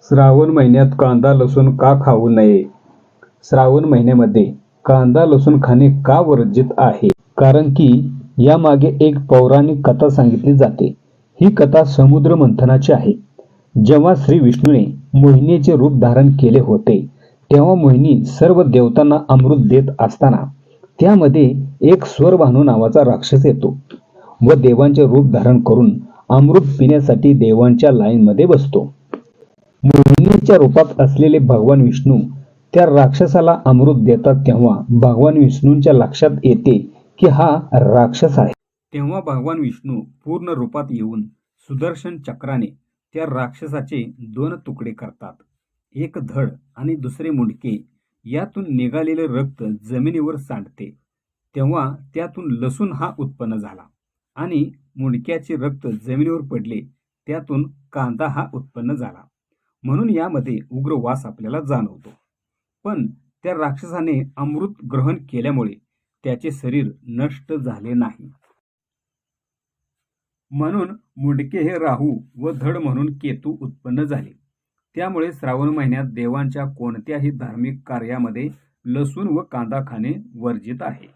श्रावण महिन्यात कांदा लसूण का खाऊ नये? श्रावण महिन्यामध्ये कांदा लसूण खाणे का वर्जित आहे? कारण की यामागे एक पौराणिक कथा सांगितली जाते. ही कथा समुद्र मंथनाची आहे. जेव्हा श्री विष्णूने मोहिनीचे रूप धारण केले होते, तेव्हा मोहिनी सर्व देवतांना अमृत देत असताना त्यामध्ये एक स्वरभानू नावाचा राक्षस येतो व देवांचे रूप धारण करून अमृत पिण्यासाठी देवांच्या लाईनमध्ये बसतो. मोहिनीच्या रूपात असलेले भगवान विष्णू त्या राक्षसाला अमृत देतात तेव्हा भगवान विष्णूंच्या लक्षात येते की हा राक्षस आहे. तेव्हा भगवान विष्णू पूर्ण रूपात येऊन सुदर्शन चक्राने त्या राक्षसाचे 2 तुकडे करतात. एक धड आणि दुसरे मुंडके. यातून निघालेले रक्त जमिनीवर सांडते. तेव्हा त्यातून लसूण हा उत्पन्न झाला आणि मुंडक्याचे रक्त जमिनीवर पडले. त्यातून कांदा हा उत्पन्न झाला. म्हणून यामध्ये उग्र वास आपल्याला जाणवतो. पण त्या राक्षसाने अमृत ग्रहण केल्यामुळे त्याचे शरीर नष्ट झाले नाही. म्हणून मुंडके हे राहू व धड म्हणून केतू उत्पन्न झाले. त्यामुळे श्रावण महिन्यात देवांच्या कोणत्याही धार्मिक कार्यामध्ये लसूण व कांदा खाणे वर्जित आहे.